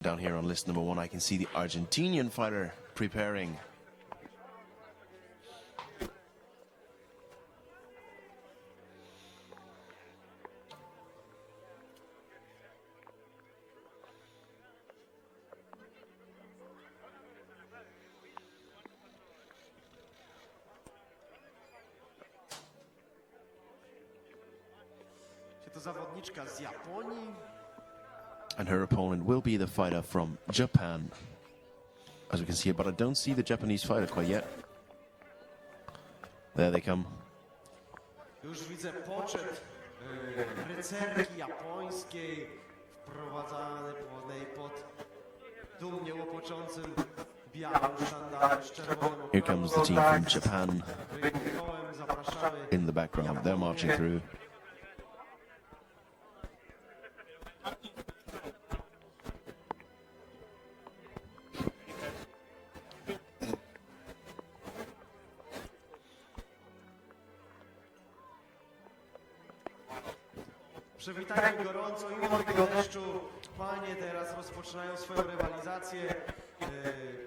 Down here on list number 1, I can see the Argentinian fighter preparing. To zawodniczka z Japonii. And her opponent will be the fighter from Japan, as we can see, but I don't see the Japanese fighter quite yet. There they come. Już widzę poczet rycerki japońskiej wprowadzany pod dumnie łopoczącym białym sztandarem z czerwonym Here comes the team from Japan in the background. They're marching through. Przywitajmy gorąco i mimo tego deszczu. Panie teraz rozpoczynają swoją rywalizację.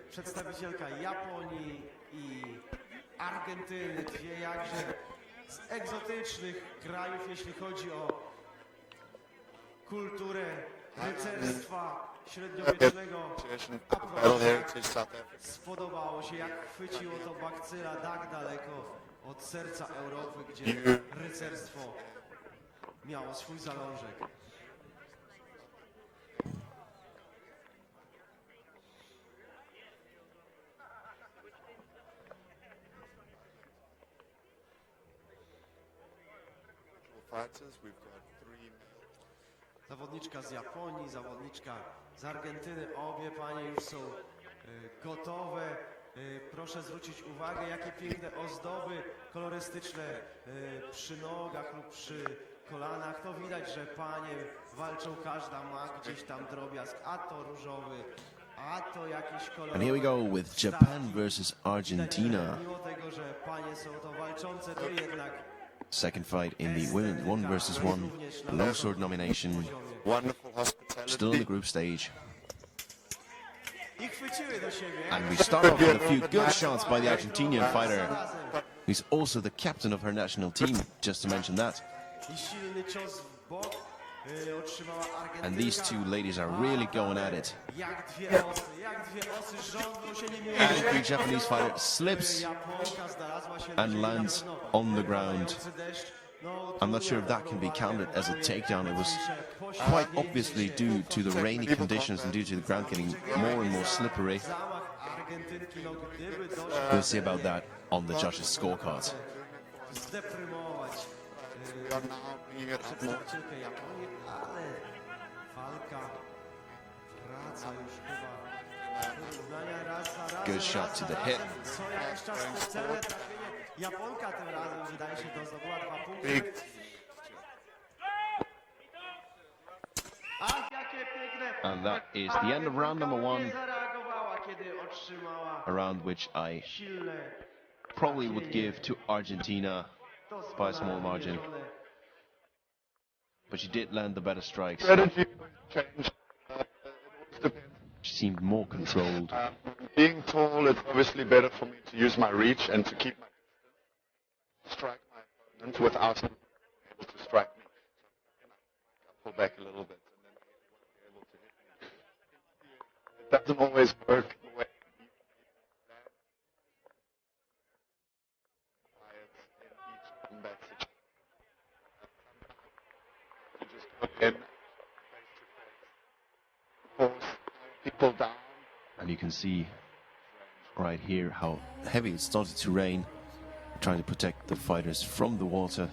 Przedstawicielka Japonii i Argentyny. Dwie jakże z egzotycznych krajów, jeśli chodzi o kulturę rycerstwa średniowiecznego. A proszę, spodobało się, jak chwyciło to bakcyla tak daleko od serca Europy, gdzie rycerstwo miało swój zalążek. Zawodniczka z Japonii, zawodniczka z Argentyny. Obie panie już są gotowe. Proszę zwrócić uwagę, jakie piękne ozdoby kolorystyczne przy nogach lub przy kolanach. To widać, że panie walczą, każda ma gdzieś tam drobiazg, a to różowy, a to jakiś kolor. And here we go with Japan versus Argentina. Mimo tego, że panie są to walczące, to jednak second fight in the women's 1 versus 1 LongSword nomination. Still in the group stage. And we start off with a few good shots by the Argentinian fighter, who's also the captain of her national team, just to mention that. And these two ladies are really going at it. And the Japanese fighter slips and lands on the ground. I'm not sure if that can be counted as a takedown. It was quite obviously due to the rainy conditions and due to the ground getting more and more slippery. We'll see about that on the judges' scorecards. Good shot to the hip. Japonka tym razem, wydaje się, to zdobyła 2 punkty. Ach, jakie piękne! And that is the end of round number 1. A round which I probably would give to Argentina by a small margin. But she did land the better strikes. She seemed more controlled. Being tall, it's obviously better for me to use my reach and to keep my strike my opponent without him being able to strike me. So I pull back a little bit and then be able to hit me. It doesn't always work the way you plan. In each combat situation. You just go in face to face, force people down. And you can see right here how heavy it started to rain, trying to protect the fighters from the water.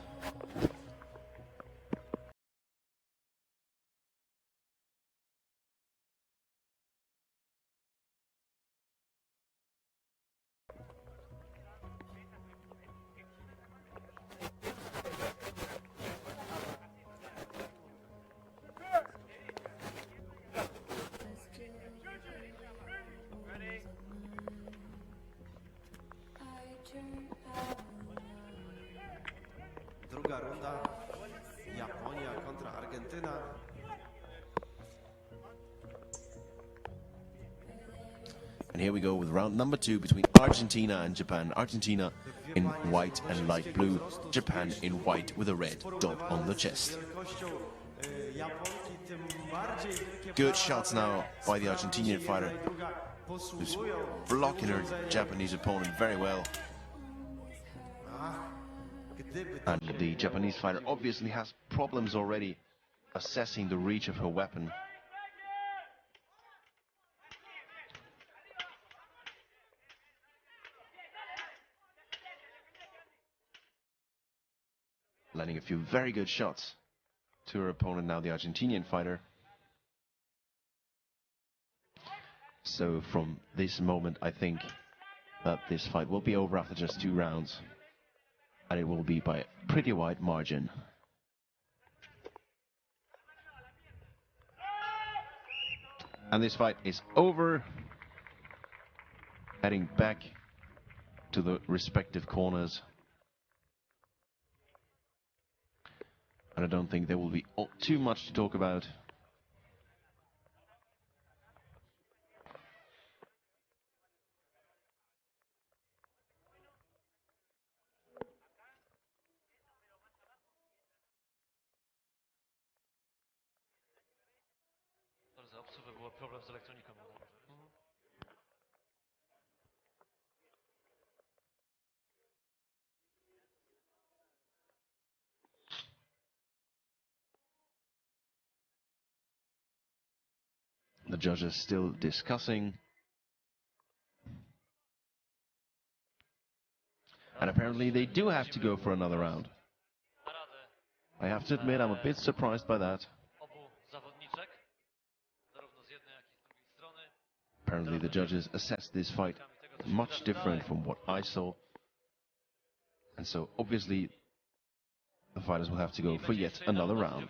Druga runda. Japonia kontra Argentyna. And here we go with round number 2 between Argentina and Japan. Argentina in white and light blue, Japan in white with a red dot on the chest. Good shots now by the Argentinian fighter, who's blocking her Japanese opponent very well. And the Japanese fighter obviously has problems already assessing the reach of her weapon. Landing a few very good shots to her opponent now, the Argentinian fighter. So from this moment, I think that this fight will be over after just 2 rounds. And it will be by a pretty wide margin. And this fight is over. Heading back to the respective corners. And I don't think there will be too much to talk about. Problem z elektroniką. The judges still discussing. And apparently they do have to go for another round. I have to admit, I'm a bit surprised by that. Apparently the judges assessed this fight much different from what I saw. And so obviously the fighters will have to go for yet another round.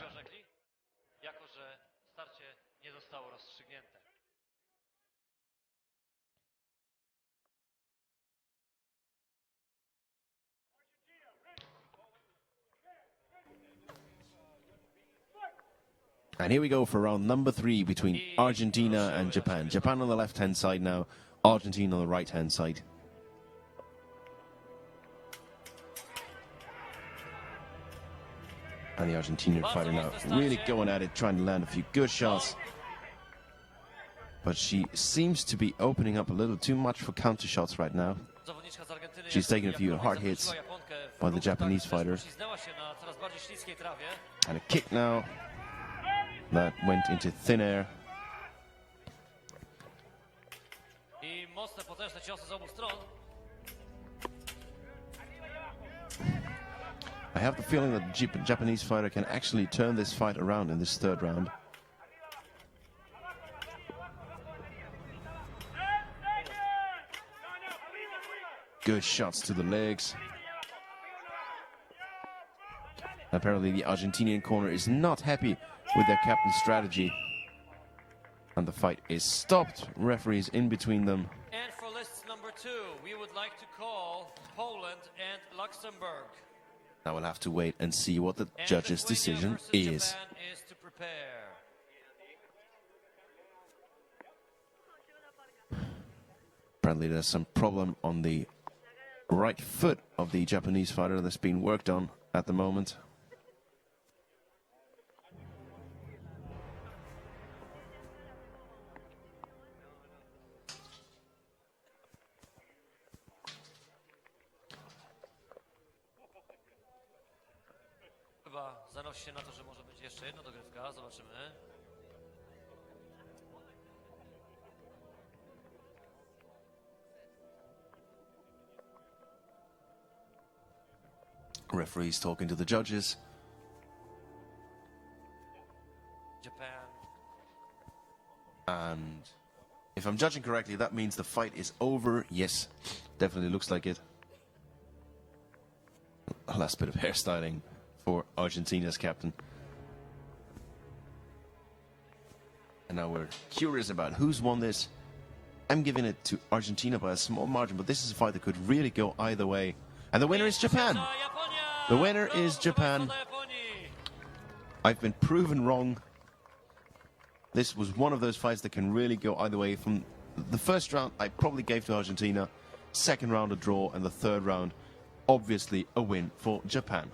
And here we go for round number 3 between Argentina and Japan. Japan on the left-hand side now, Argentina on the right-hand side. And the Argentinian fighter now really going at it, trying to land a few good shots. But she seems to be opening up a little too much for counter shots right now. She's taking a few hard hits by the Japanese fighter. And a kick now that went into thin air. I have the feeling that the Japanese fighter can actually turn this fight around in this 3rd round. Good shots to the legs. Apparently the Argentinian corner is not happy with their captain's strategy. And the fight is stopped. Referees in between them. And for list number 2, we would like to call Poland and Luxembourg. Now we'll have to wait and see what the judge's decision is. Japan is to prepare. Apparently there's some problem on the right foot of the Japanese fighter that's being worked on at the moment. Chyba zanosi się na to, że może być jeszcze jedna dogrywka. Zobaczymy. Referees talking to the judges. Japan. And if I'm judging correctly, that means the fight is over. Yes, definitely looks like it. A last bit of hairstyling for Argentina's captain. And now we're curious about who's won this. I'm giving it to Argentina by a small margin, but this is a fight that could really go either way. And the winner is Japan. The winner is Japan. I've been proven wrong. This was one of those fights that can really go either way. From the first round I probably gave to Argentina, second round a draw, and the third round, obviously, a win for Japan.